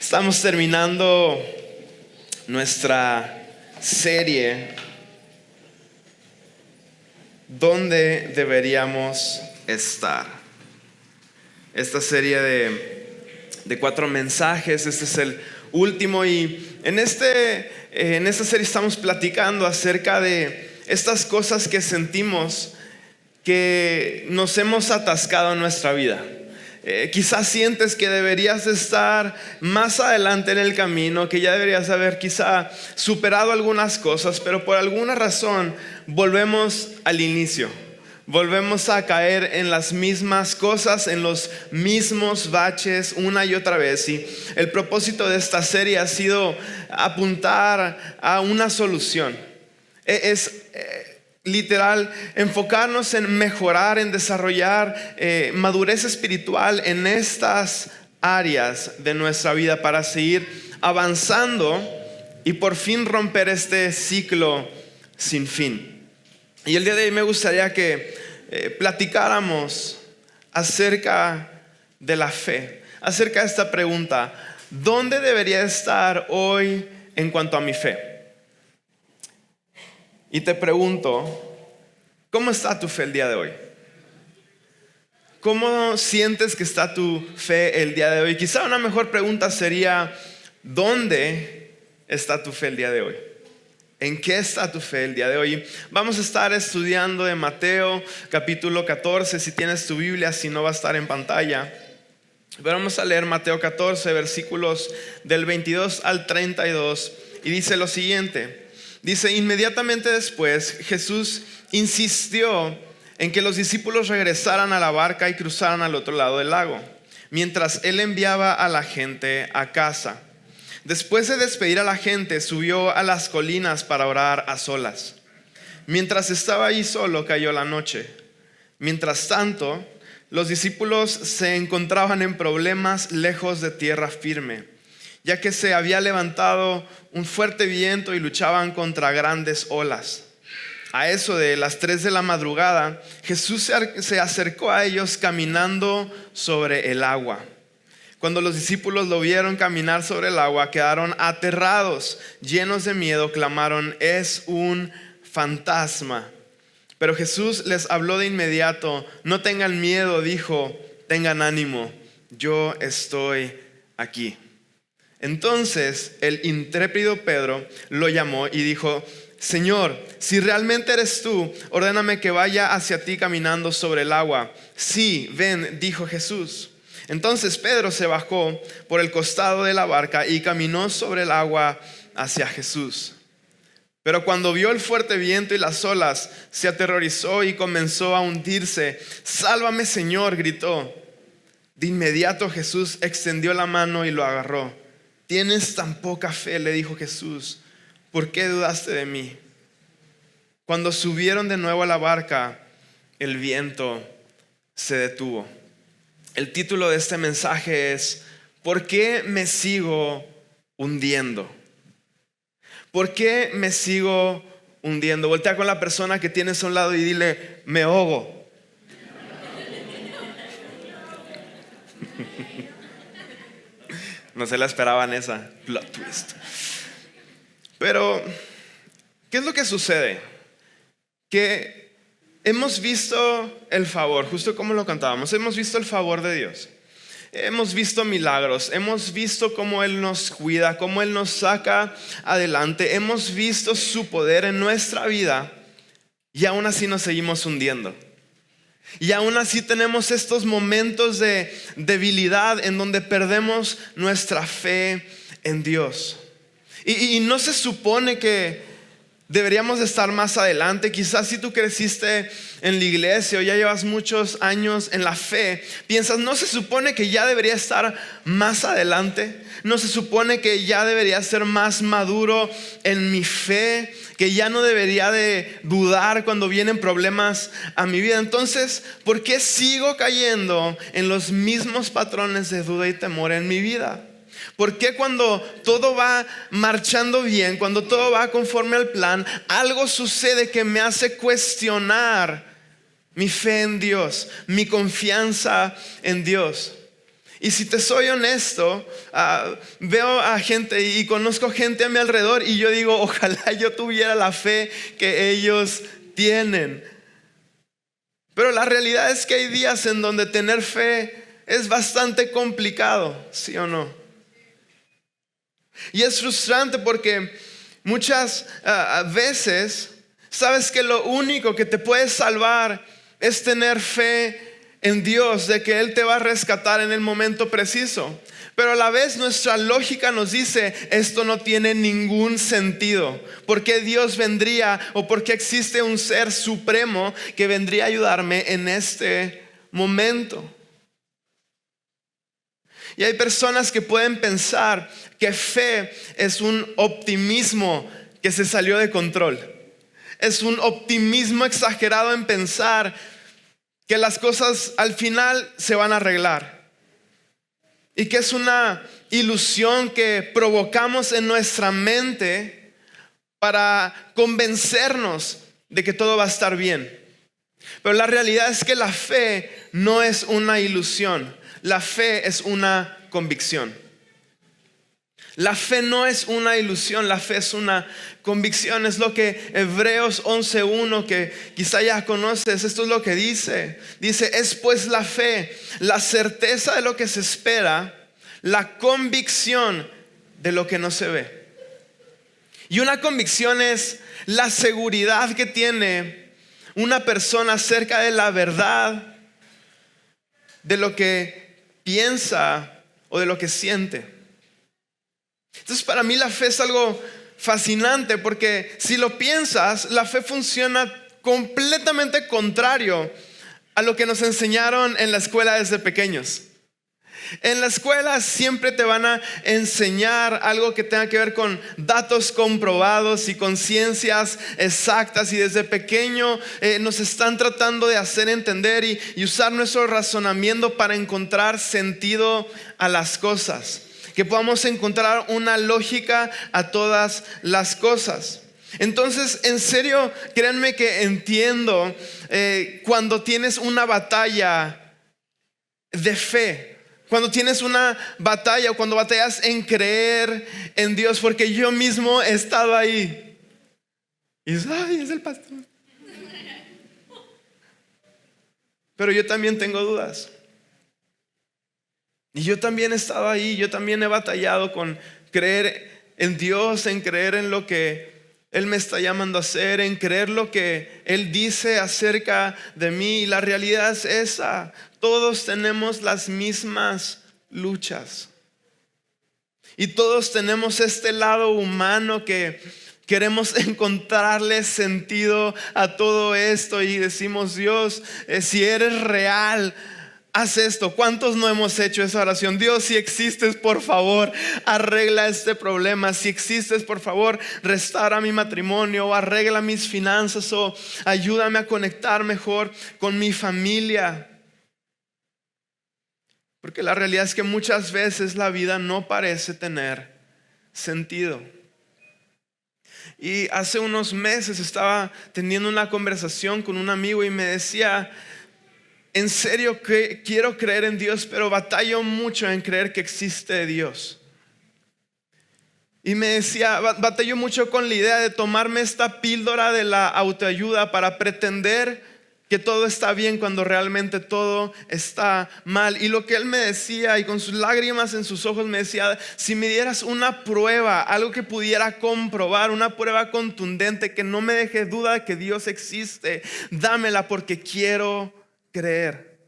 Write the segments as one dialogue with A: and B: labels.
A: Estamos terminando nuestra serie ¿Dónde deberíamos estar? Esta serie de 4 mensajes, este es el último y en esta serie estamos platicando acerca de estas cosas que sentimos que nos hemos atascado en nuestra vida. Quizás sientes que deberías estar más adelante en el camino, que ya deberías haber quizá superado algunas cosas, pero por alguna razón volvemos al inicio. Volvemos a caer en las mismas cosas, en los mismos baches una y otra vez. Y el propósito de esta serie ha sido apuntar a una solución. Literal, enfocarnos en mejorar, en desarrollar madurez espiritual en estas áreas de nuestra vida para seguir avanzando y por fin romper este ciclo sin fin. Y el día de hoy me gustaría que platicáramos acerca de la fe, acerca de esta pregunta: ¿dónde debería estar hoy en cuanto a mi fe? Y te pregunto, ¿cómo está tu fe el día de hoy? ¿Cómo sientes que está tu fe el día de hoy? Quizá una mejor pregunta sería, ¿dónde está tu fe el día de hoy? ¿En qué está tu fe el día de hoy? Vamos a estar estudiando de Mateo capítulo 14, si tienes tu Biblia, si no va a estar en pantalla. Pero vamos a leer Mateo 14, versículos del 22 al 32, y dice lo siguiente. Dice: inmediatamente después Jesús insistió en que los discípulos regresaran a la barca y cruzaran al otro lado del lago, mientras él enviaba a la gente a casa. Después de despedir a la gente, subió a las colinas para orar a solas. Mientras estaba allí solo, cayó la noche. Mientras tanto, los discípulos se encontraban en problemas lejos de tierra firme, ya que se había levantado un fuerte viento y luchaban contra grandes olas. A eso de las 3 de la madrugada, Jesús se acercó a ellos caminando sobre el agua. Cuando los discípulos lo vieron caminar sobre el agua, quedaron aterrados, llenos de miedo, clamaron: «Es un fantasma». Pero Jesús les habló de inmediato. «No tengan miedo», dijo, «tengan ánimo, yo estoy aquí». Entonces el intrépido Pedro lo llamó y dijo: «Señor, si realmente eres tú, ordéname que vaya hacia ti caminando sobre el agua». «Sí, ven», dijo Jesús. Entonces Pedro se bajó por el costado de la barca y caminó sobre el agua hacia Jesús. Pero cuando vio el fuerte viento y las olas, se aterrorizó y comenzó a hundirse. «Sálvame, Señor», gritó. De inmediato Jesús extendió la mano y lo agarró. «¿Tienes tan poca fe?», le dijo Jesús. «¿Por qué dudaste de mí?». Cuando subieron de nuevo a la barca, el viento se detuvo. El título de este mensaje es: ¿por qué me sigo hundiendo? ¿Por qué me sigo hundiendo? Voltea con la persona que tienes a un lado y dile: «Me ahogo». No se la esperaban esa plot twist. Pero, ¿qué es lo que sucede? Que hemos visto el favor, justo como lo cantábamos, hemos visto el favor de Dios. Hemos visto milagros, hemos visto cómo Él nos cuida, cómo Él nos saca adelante. Hemos visto su poder en nuestra vida y aún así nos seguimos hundiendo. Y aún así tenemos estos momentos de debilidad en donde perdemos nuestra fe en Dios. Y no se supone que deberíamos estar más adelante. Quizás si tú creciste en la iglesia o ya llevas muchos años en la fe, piensas: ¿no se supone que ya debería estar más adelante? ¿No se supone que ya debería ser más maduro en mi fe? ¿Que ya no debería de dudar cuando vienen problemas a mi vida? Entonces, ¿por qué sigo cayendo en los mismos patrones de duda y temor en mi vida? ¿Por qué cuando todo va marchando bien, cuando todo va conforme al plan, algo sucede que me hace cuestionar mi fe en Dios, mi confianza en Dios? Y si te soy honesto, veo a gente y conozco gente a mi alrededor y yo digo, ojalá yo tuviera la fe que ellos tienen. Pero la realidad es que hay días en donde tener fe es bastante complicado, ¿sí o no? Y es frustrante porque muchas veces sabes que lo único que te puede salvar es tener fe en Dios, de que Él te va a rescatar en el momento preciso. Pero a la vez nuestra lógica nos dice, esto no tiene ningún sentido. ¿Por qué Dios vendría o por qué existe un ser supremo que vendría a ayudarme en este momento? Y hay personas que pueden pensar que fe es un optimismo que se salió de control. Es un optimismo exagerado en pensar que las cosas al final se van a arreglar. Y que es una ilusión que provocamos en nuestra mente para convencernos de que todo va a estar bien. Pero la realidad es que la fe no es una ilusión. La fe es una convicción. La fe no es una ilusión, la fe es una convicción. Es lo que Hebreos 11:1, que quizá ya conoces, esto es lo que dice. Dice, es pues la fe, la certeza de lo que se espera, la convicción de lo que no se ve. Y una convicción es la seguridad que tiene una persona acerca de la verdad, de lo que piensa o de lo que siente. Entonces para mí la fe es algo fascinante porque si lo piensas, la fe funciona completamente contrario a lo que nos enseñaron en la escuela desde pequeños. En la escuela siempre te van a enseñar algo que tenga que ver con datos comprobados y con ciencias exactas, y desde pequeño nos están tratando de hacer entender y usar nuestro razonamiento para encontrar sentido a las cosas. Que podamos encontrar una lógica a todas las cosas. Entonces, en serio, créanme que entiendo cuando tienes una batalla de fe. Cuando tienes una batalla o cuando batallas en creer en Dios. Porque yo mismo he estado ahí. Y dices, ay, es el pastor. Pero yo también tengo dudas. Y yo también he estado ahí, yo también he batallado con creer en Dios, en creer en lo que Él me está llamando a hacer, en creer lo que Él dice acerca de mí. Y la realidad es esa, todos tenemos las mismas luchas. Y todos tenemos este lado humano que queremos encontrarle sentido a todo esto y decimos, Dios, si eres real, haz esto. ¿Cuántos no hemos hecho esa oración? Dios, si existes, por favor, arregla este problema. Si existes, por favor, restaura mi matrimonio, o arregla mis finanzas, o ayúdame a conectar mejor con mi familia. Porque la realidad es que muchas veces la vida no parece tener sentido. Y hace unos meses estaba teniendo una conversación con un amigo y me decía, en serio que quiero creer en Dios, pero batallo mucho en creer que existe Dios. Y me decía, batallo mucho con la idea de tomarme esta píldora de la autoayuda para pretender que todo está bien cuando realmente todo está mal. Y lo que él me decía, y con sus lágrimas en sus ojos me decía, si me dieras una prueba, algo que pudiera comprobar, una prueba contundente que no me deje duda de que Dios existe, dámela porque quiero creer.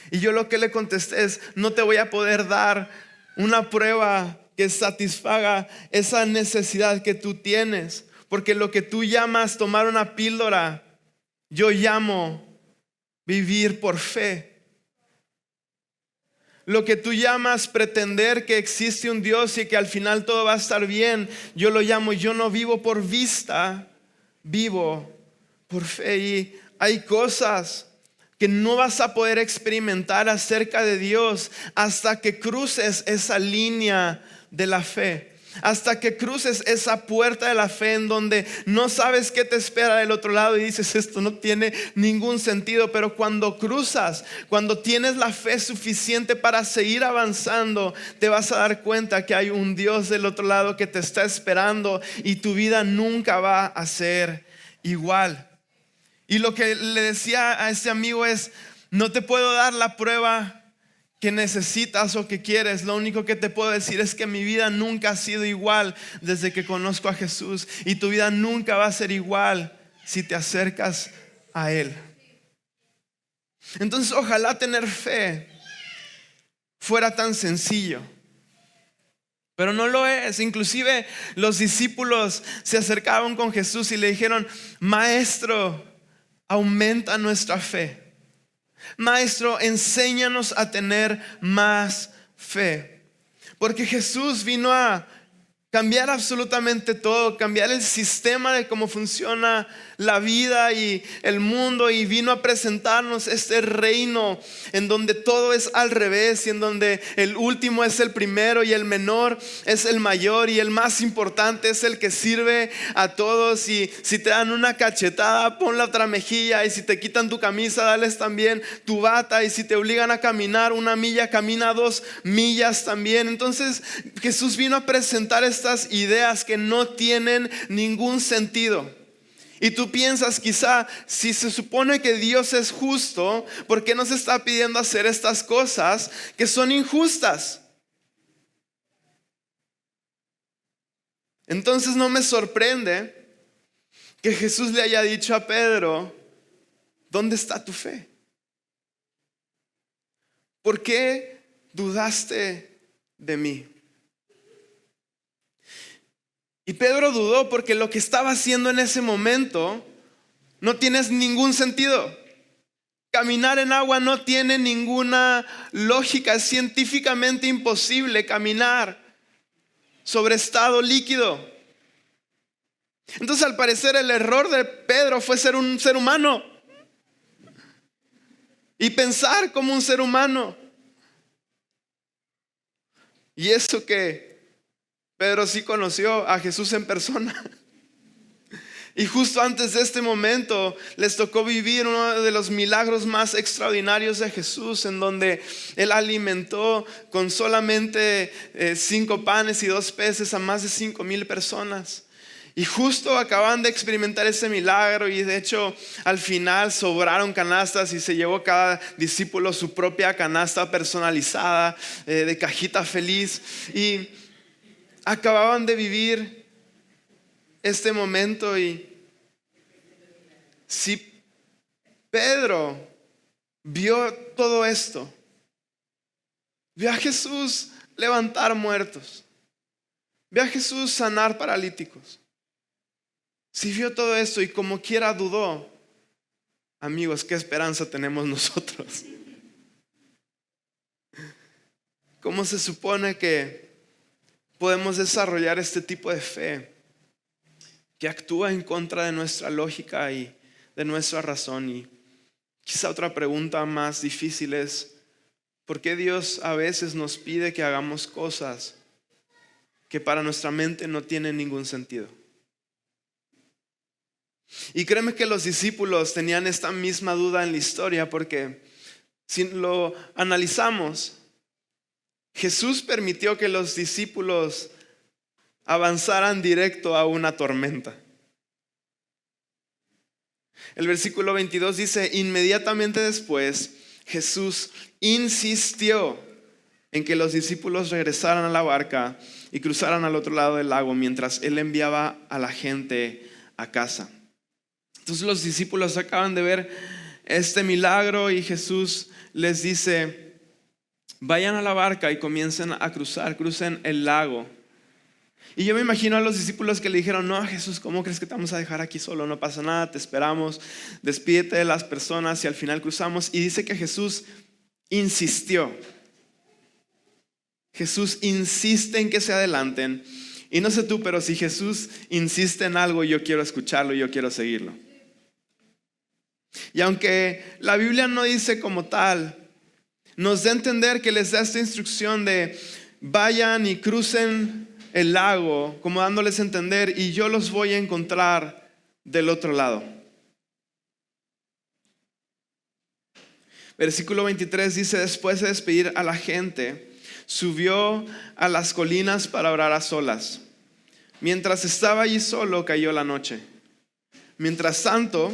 A: Y yo lo que le contesté es, no te voy a poder dar una prueba que satisfaga esa necesidad que tú tienes, porque lo que tú llamas tomar una píldora, yo llamo vivir por fe. Lo que tú llamas pretender que existe un Dios y que al final todo va a estar bien, yo lo llamo, yo no vivo por vista, vivo por fe. Y hay cosas que no vas a poder experimentar acerca de Dios hasta que cruces esa línea de la fe. hasta que cruces esa puerta de la fe en donde no sabes qué te espera del otro lado y dices, esto no tiene ningún sentido. Pero cuando cruzas, cuando tienes la fe suficiente para seguir avanzando, te vas a dar cuenta que hay un Dios del otro lado que te está esperando y tu vida nunca va a ser igual. Y lo que le decía a este amigo es, no te puedo dar la prueba que necesitas o que quieres. Lo único que te puedo decir es que mi vida nunca ha sido igual desde que conozco a Jesús, y tu vida nunca va a ser igual si te acercas a Él. Entonces, ojalá tener fe fuera tan sencillo, pero no lo es. Inclusive los discípulos se acercaban con Jesús y le dijeron, Maestro, aumenta nuestra fe. Maestro, enséñanos a tener más fe. Porque Jesús vino a cambiar absolutamente todo, cambiar el sistema de cómo funciona la vida y el mundo, y vino a presentarnos este reino en donde todo es al revés, y en donde el último es el primero y el menor es el mayor y el más importante es el que sirve a todos. Y si te dan una cachetada, pon la otra mejilla, y si te quitan tu camisa, dales también tu bata, y si te obligan a caminar 1 milla, camina 2 millas también. Entonces Jesús vino a presentar estas ideas que no tienen ningún sentido. Y tú piensas, quizá, si se supone que Dios es justo, ¿por qué nos está pidiendo hacer estas cosas que son injustas? Entonces no me sorprende que Jesús le haya dicho a Pedro, ¿dónde está tu fe? ¿Por qué dudaste de mí? Y Pedro dudó porque lo que estaba haciendo en ese momento no tiene ningún sentido. Caminar en agua no tiene ninguna lógica. Es científicamente imposible caminar sobre estado líquido. Entonces, al parecer, el error de Pedro fue ser un ser humano y pensar como un ser humano. Y eso que Pedro sí conoció a Jesús en persona. Y justo antes de este momento les tocó vivir uno de los milagros más extraordinarios de Jesús, en donde Él alimentó con solamente 5 panes y 2 peces a más de 5,000 personas. Y justo acaban de experimentar ese milagro, y de hecho al final sobraron canastas y se llevó cada discípulo su propia canasta personalizada de cajita feliz. Y acababan de vivir este momento, y si Pedro vio todo esto, vio a Jesús levantar muertos, vio a Jesús sanar paralíticos, si vio todo esto y como quiera dudó, amigos, ¿qué esperanza tenemos nosotros? ¿Cómo se supone que podemos desarrollar este tipo de fe que actúa en contra de nuestra lógica y de nuestra razón? Y quizá otra pregunta más difícil es, ¿por qué Dios a veces nos pide que hagamos cosas que para nuestra mente no tienen ningún sentido? Y créeme que los discípulos tenían esta misma duda en la historia, porque si lo analizamos, Jesús permitió que los discípulos avanzaran directo a una tormenta. El versículo 22 dice, inmediatamente después Jesús insistió en que los discípulos regresaran a la barca y cruzaran al otro lado del lago mientras Él enviaba a la gente a casa. Entonces los discípulos acaban de ver este milagro y Jesús les dice, vayan a la barca y comiencen a crucen el lago. Y yo me imagino a los discípulos que le dijeron, no, Jesús, ¿cómo crees que te vamos a dejar aquí solo? No pasa nada, te esperamos, despídete de las personas, y al final cruzamos. Y dice que Jesús insistió. Jesús insiste en que se adelanten. Y no sé tú, pero si Jesús insiste en algo, yo quiero escucharlo y yo quiero seguirlo. Y aunque la Biblia no dice como tal, nos da a entender que les da esta instrucción de vayan y crucen el lago, como dándoles a entender, y yo los voy a encontrar del otro lado. Versículo 23 dice: después de despedir a la gente, subió a las colinas para orar a solas. Mientras estaba allí solo, cayó la noche. Mientras tanto,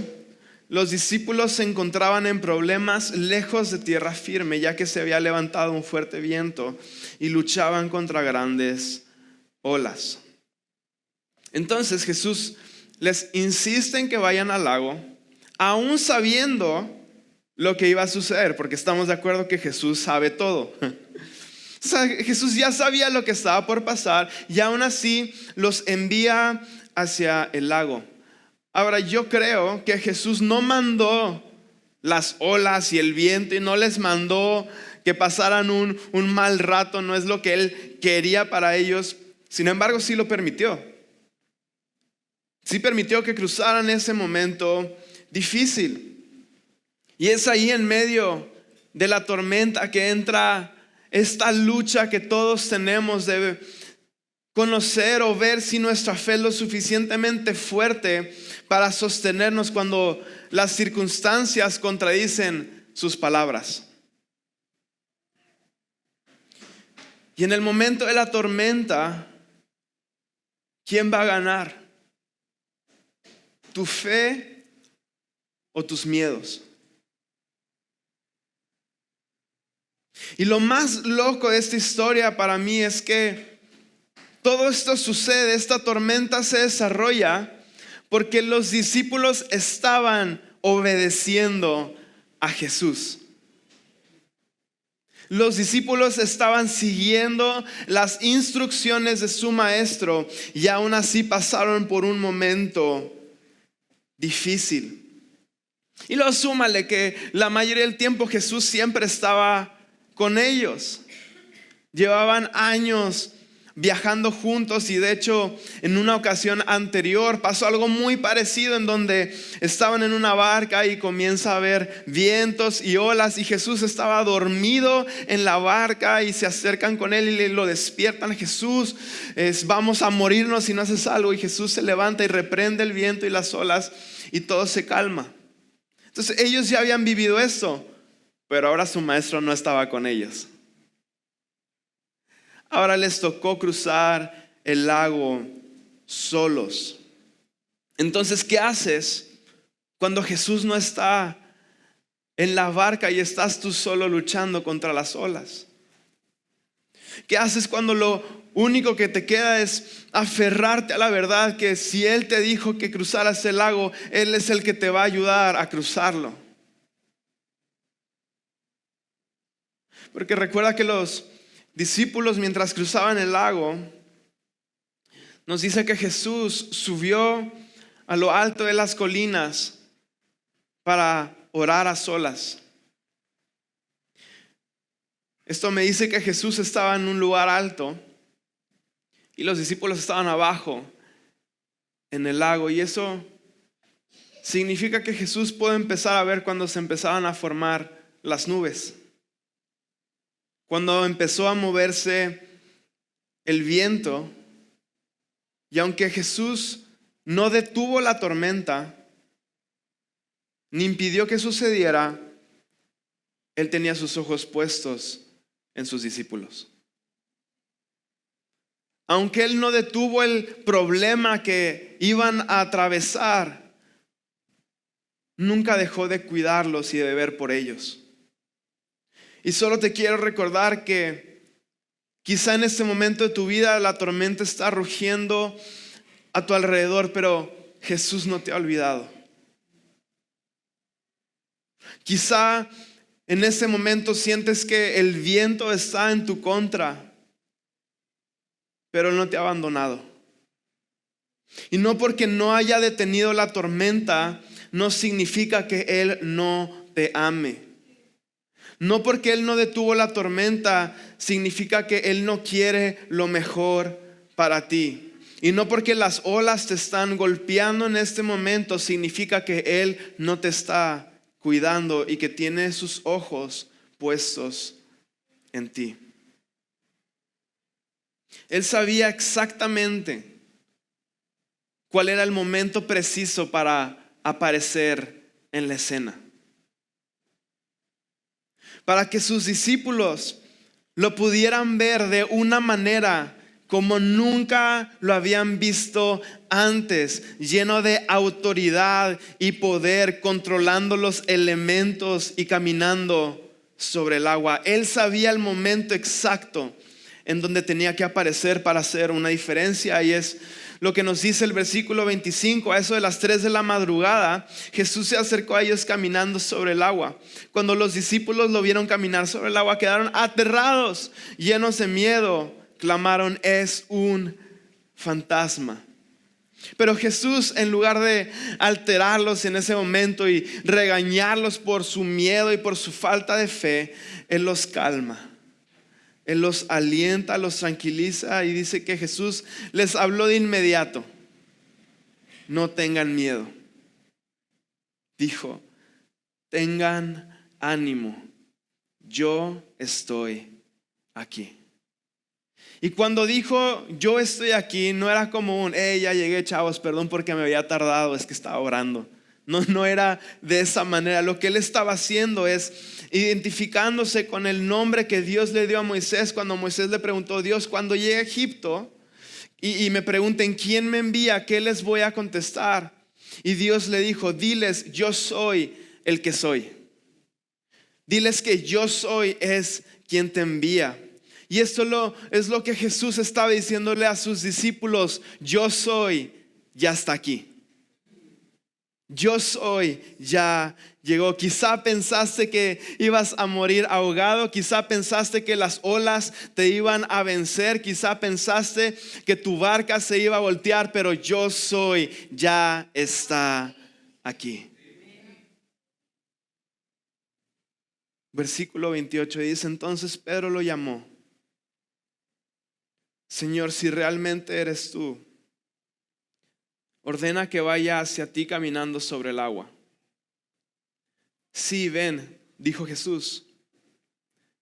A: los discípulos se encontraban en problemas lejos de tierra firme, ya que se había levantado un fuerte viento y luchaban contra grandes olas. Entonces Jesús les insiste en que vayan al lago, aún sabiendo lo que iba a suceder, porque estamos de acuerdo que Jesús sabe todo. O sea, Jesús ya sabía lo que estaba por pasar y aún así los envía hacia el lago. Ahora, yo creo que Jesús no mandó las olas y el viento y no les mandó que pasaran un mal rato, no es lo que Él quería para ellos. Sin embargo, sí lo permitió. Sí permitió que cruzaran ese momento difícil. Y es ahí en medio de la tormenta que entra esta lucha que todos tenemos de conocer o ver si nuestra fe es lo suficientemente fuerte para sostenernos cuando las circunstancias contradicen sus palabras. Y en el momento de la tormenta, ¿quién va a ganar? ¿Tu fe o tus miedos? Y lo más loco de esta historia para mí es que todo esto sucede, esta tormenta se desarrolla porque los discípulos estaban obedeciendo a Jesús. Los discípulos estaban siguiendo las instrucciones de su maestro y aún así pasaron por un momento difícil. Y luego súmale que la mayoría del tiempo Jesús siempre estaba con ellos. Llevaban años viajando juntos y de hecho en una ocasión anterior pasó algo muy parecido en donde estaban en una barca y comienza a haber vientos y olas y Jesús estaba dormido en la barca y se acercan con él y lo despiertan. Jesús, vamos a morirnos si no haces algo. Y Jesús se levanta y reprende el viento y las olas y todo se calma. Entonces ellos ya habían vivido esto, pero ahora su maestro no estaba con ellos. Ahora les tocó cruzar el lago solos. Entonces, ¿qué haces cuando Jesús no está en la barca y estás tú solo luchando contra las olas? ¿Qué haces cuando lo único que te queda es aferrarte a la verdad que si Él te dijo que cruzaras el lago, Él es el que te va a ayudar a cruzarlo? Porque recuerda que los discípulos, mientras cruzaban el lago, nos dice que Jesús subió a lo alto de las colinas para orar a solas. Esto me dice que Jesús estaba en un lugar alto y los discípulos estaban abajo en el lago, y eso significa que Jesús puede empezar a ver cuando se empezaban a formar las nubes. Cuando empezó a moverse el viento, y aunque Jesús no detuvo la tormenta, ni impidió que sucediera, Él tenía sus ojos puestos en sus discípulos. Aunque Él no detuvo el problema que iban a atravesar, nunca dejó de cuidarlos y de ver por ellos. Y solo te quiero recordar que quizá en este momento de tu vida la tormenta está rugiendo a tu alrededor, pero Jesús no te ha olvidado. Quizá en ese momento sientes que el viento está en tu contra, pero Él no te ha abandonado. Y no porque no haya detenido la tormenta, no significa que Él no te ame. No porque Él no detuvo la tormenta, significa que Él no quiere lo mejor para ti. Y no porque las olas te están golpeando en este momento, significa que Él no te está cuidando y que tiene sus ojos puestos en ti. Él sabía exactamente cuál era el momento preciso para aparecer en la escena, para que sus discípulos lo pudieran ver de una manera como nunca lo habían visto antes, lleno de autoridad y poder, controlando los elementos y caminando sobre el agua. Él sabía el momento exacto en donde tenía que aparecer para hacer una diferencia, y es lo que nos dice el versículo 25. A eso de las 3 de la madrugada, Jesús se acercó a ellos caminando sobre el agua. Cuando los discípulos lo vieron caminar sobre el agua, quedaron aterrados, llenos de miedo. Clamaron: es un fantasma. Pero Jesús, en lugar de alterarlos en ese momento y regañarlos por su miedo y por su falta de fe, Él los calma. Él los alienta, los tranquiliza, y dice que Jesús les habló de inmediato: no tengan miedo. Dijo: tengan ánimo, yo estoy aquí. Y cuando dijo yo estoy aquí, no era como un hey, ya llegué chavos, perdón porque me había tardado, es que estaba orando. No era de esa manera. Lo que él estaba haciendo es identificándose con el nombre que Dios le dio a Moisés. Cuando Moisés le preguntó: Dios, cuando llegue a Egipto y me pregunten quién me envía, ¿qué les voy a contestar? Y Dios le dijo: diles, yo soy el que soy. Diles que yo soy es quien te envía. Y esto es lo que Jesús estaba diciéndole a sus discípulos: yo soy, ya está aquí. Yo soy, ya llegó. Quizá pensaste que ibas a morir ahogado. Quizá pensaste que las olas te iban a vencer. Quizá pensaste que tu barca se iba a voltear. Pero yo soy, ya está aquí. Versículo 28 dice: entonces Pedro lo llamó: Señor, si realmente eres tú, ordena que vaya hacia ti caminando sobre el agua. Sí, ven, dijo Jesús.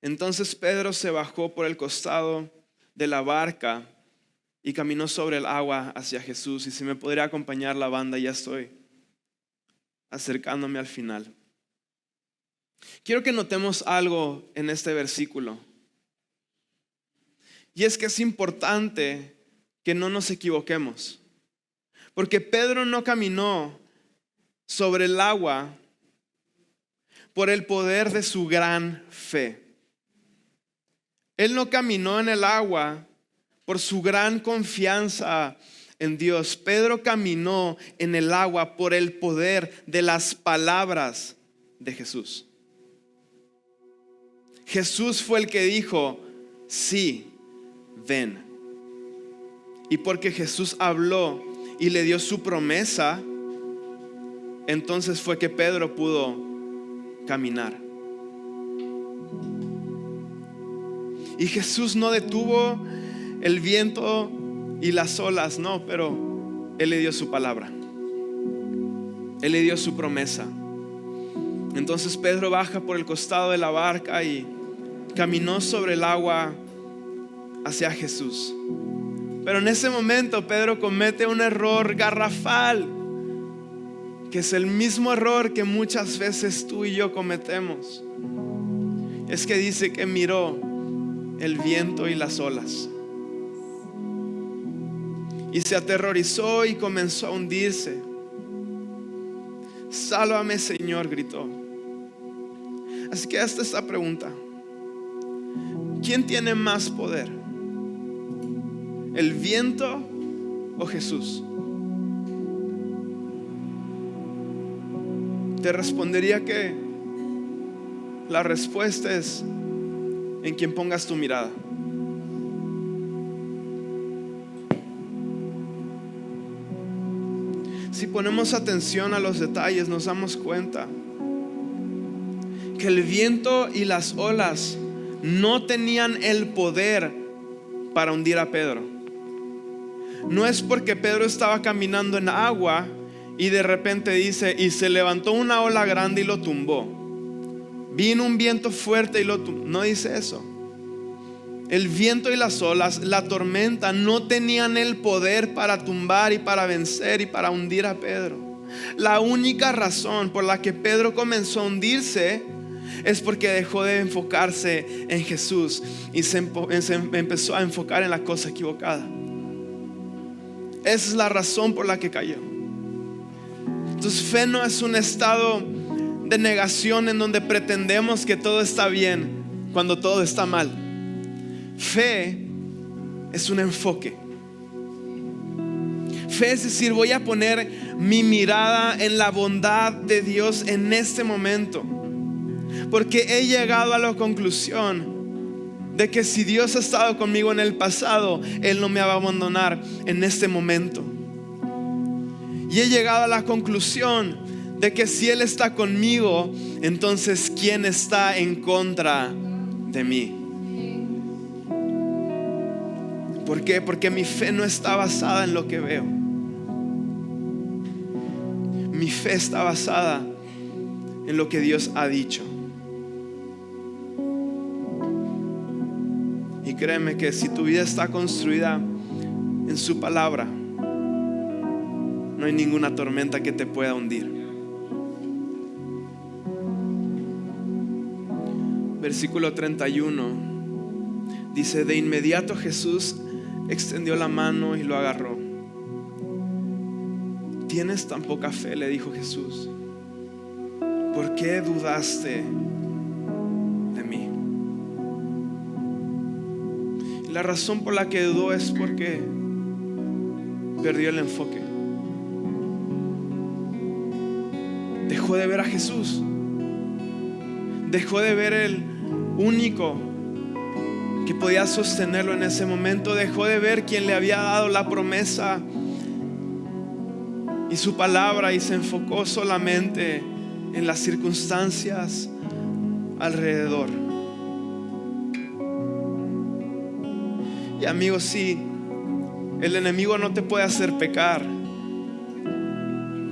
A: Entonces Pedro se bajó por el costado de la barca y caminó sobre el agua hacia Jesús. Y si me podría acompañar la banda, ya estoy acercándome al final. Quiero que notemos algo en este versículo. Y es que es importante que no nos equivoquemos. Porque Pedro no caminó sobre el agua por el poder de su gran fe. Él no caminó en el agua por su gran confianza en Dios. Pedro caminó en el agua por el poder de las palabras de Jesús. Jesús fue el que dijo: sí, ven. Y porque Jesús habló y le dio su promesa, entonces fue que Pedro pudo caminar. Y Jesús no detuvo el viento y las olas, no, pero Él le dio su palabra. Él le dio su promesa. Entonces Pedro baja por el costado de la barca y caminó sobre el agua hacia Jesús. Pero en ese momento Pedro comete un error garrafal, que es el mismo error que muchas veces tú y yo cometemos. Es que dice que miró el viento y las olas y se aterrorizó y comenzó a hundirse. Sálvame, Señor, gritó. Así que hasta esta pregunta: ¿quién tiene más poder? ¿El viento o Jesús? Te respondería que la respuesta es en quien pongas tu mirada. Si ponemos atención a los detalles, nos damos cuenta que el viento y las olas no tenían el poder para hundir a Pedro. No es porque Pedro estaba caminando en agua y de repente dice: y se levantó una ola grande y lo tumbó. Vino un viento fuerte y lo tumbó. No dice eso. el viento y las olas, la tormenta, no tenían el poder para tumbar y para vencer y para hundir a Pedro. La única razón por la que Pedro comenzó a hundirse es porque dejó de enfocarse en Jesús y se empezó a enfocar en la cosa equivocada. Esa es la razón por la que cayó. Entonces, fe no es un estado de negación en donde pretendemos que todo está bien cuando todo está mal. Fe es un enfoque. Fe es decir, voy a poner mi mirada en la bondad de Dios en este momento, porque he llegado a la conclusión de que si Dios ha estado conmigo en el pasado, Él no me va a abandonar en este momento. Y he llegado a la conclusión de que si Él está conmigo, entonces ¿quién está en contra de mí? ¿Por qué? Porque mi fe no está basada en lo que veo. Mi fe está basada en lo que Dios ha dicho. Y créeme que si tu vida está construida en su palabra, no hay ninguna tormenta que te pueda hundir. Versículo 31 dice: de inmediato Jesús extendió la mano y lo agarró. ¿Tienes tan poca fe?, le dijo Jesús. ¿Por qué dudaste de mí? Y la razón por la que dudó es porque perdió el enfoque. Dejó de ver a Jesús. Dejó de ver el único que podía sostenerlo en ese momento. Dejó de ver quien le había dado la promesa y su palabra, y se enfocó solamente en las circunstancias alrededor. Y amigos, si el enemigo no te puede hacer pecar,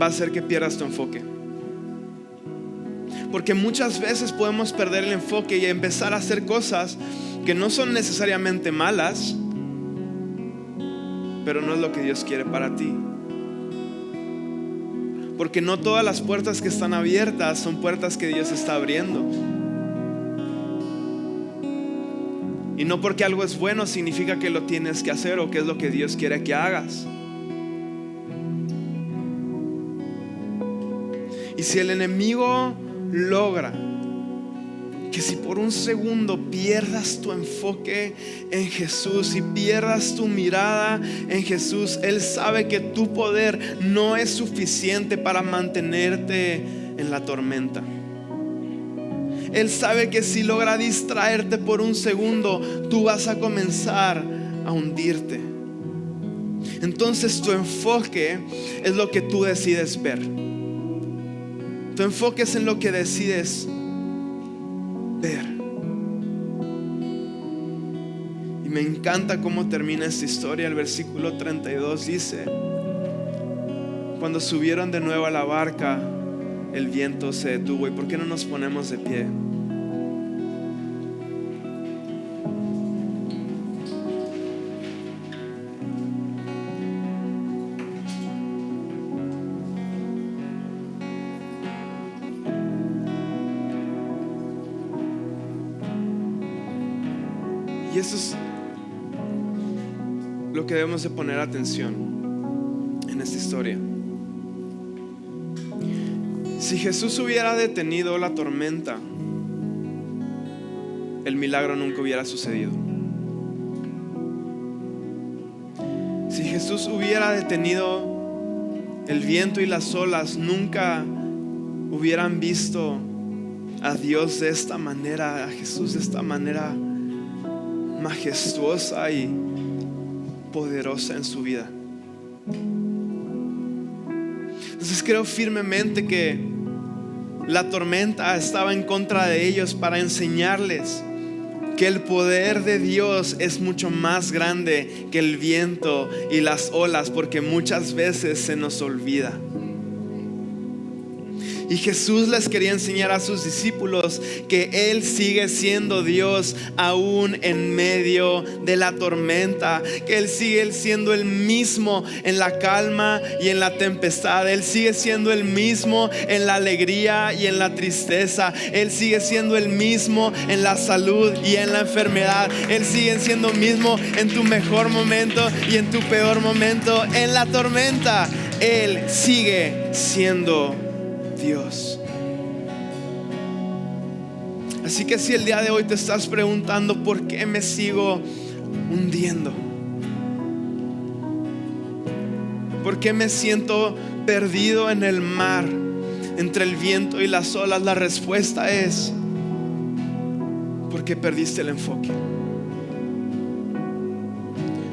A: va a hacer que pierdas tu enfoque. Porque muchas veces podemos perder el enfoque y empezar a hacer cosas que no son necesariamente malas, pero no es lo que Dios quiere para ti. Porque no todas las puertas que están abiertas son puertas que Dios está abriendo. Y no porque algo es bueno significa que lo tienes que hacer o que es lo que Dios quiere que hagas. Y si el enemigo logra que si por un segundo pierdas tu enfoque en Jesús y pierdas tu mirada en Jesús, Él sabe que tu poder no es suficiente para mantenerte en la tormenta. Él sabe que si logra distraerte por un segundo, tú vas a comenzar a hundirte. Entonces tu enfoque es lo que tú decides ver. Tu enfoque es en lo que decides ver. Y me encanta cómo termina esta historia. El versículo 32 dice: cuando subieron de nuevo a la barca, el viento se detuvo. ¿Y por qué no nos ponemos de pie? Y eso es lo que debemos de poner atención en esta historia. Si Jesús hubiera detenido la tormenta, el milagro nunca hubiera sucedido. Si Jesús hubiera detenido el viento y las olas, nunca hubieran visto a Dios de esta manera, a Jesús de esta manera majestuosa y poderosa en su vida. Entonces creo firmemente que la tormenta estaba en contra de ellos para enseñarles que el poder de Dios es mucho más grande que el viento y las olas, porque muchas veces se nos olvida. Y Jesús les quería enseñar a sus discípulos que Él sigue siendo Dios aún en medio de la tormenta, que Él sigue siendo el mismo en la calma y en la tempestad. Él sigue siendo el mismo en la alegría y en la tristeza. Él sigue siendo el mismo en la salud y en la enfermedad. Él sigue siendo el mismo en tu mejor momento y en tu peor momento. En la tormenta Él sigue siendo Dios. Así que si el día de hoy te estás preguntando ¿por qué me sigo hundiendo? ¿Por qué me siento perdido en el mar entre el viento y las olas? La respuesta es porque perdiste el enfoque.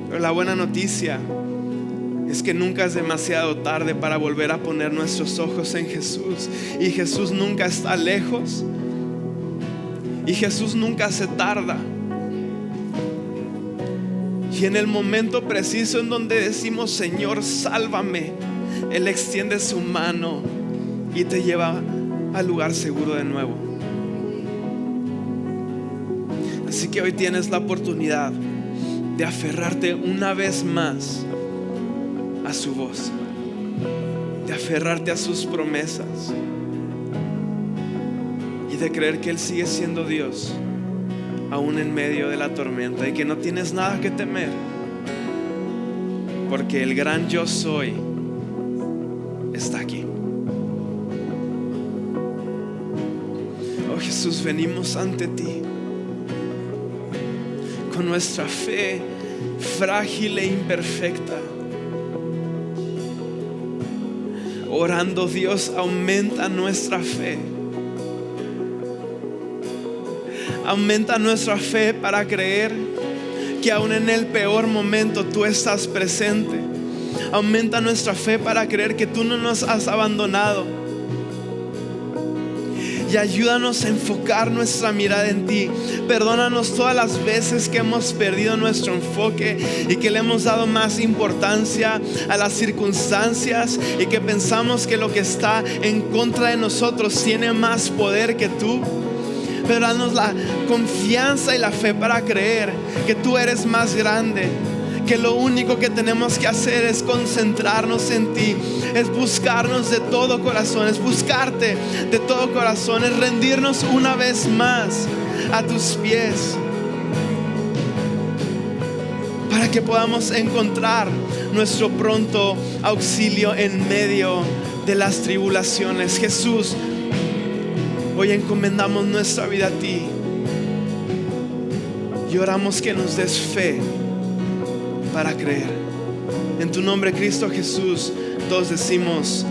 A: Pero la buena noticia es que nunca es demasiado tarde para volver a poner nuestros ojos en Jesús. Y Jesús nunca está lejos. Y Jesús nunca se tarda. Y en el momento preciso en donde decimos Señor, sálvame, Él extiende su mano y te lleva al lugar seguro de nuevo. Así que hoy tienes la oportunidad de aferrarte una vez más a su voz, de aferrarte a sus promesas y de creer que Él sigue siendo Dios aún en medio de la tormenta, y que no tienes nada que temer, porque el gran yo soy está aquí. Oh Jesús, venimos ante ti con nuestra fe frágil e imperfecta, orando, Dios, aumenta nuestra fe. Aumenta nuestra fe para creer que aún en el peor momento tú estás presente. Aumenta nuestra fe para creer que tú no nos has abandonado. Y ayúdanos a enfocar nuestra mirada en ti. Perdónanos todas las veces que hemos perdido nuestro enfoque y que le hemos dado más importancia a las circunstancias y que pensamos que lo que está en contra de nosotros tiene más poder que tú. Pero danos la confianza y la fe para creer que tú eres más grande, que lo único que tenemos que hacer es concentrarnos en ti, es buscarnos de todo corazón, es buscarte de todo corazón, es rendirnos una vez más a tus pies, para que podamos encontrar nuestro pronto auxilio en medio de las tribulaciones. Jesús, hoy encomendamos nuestra vida a ti y oramos que nos des fe para creer. En tu nombre, Cristo Jesús, todos decimos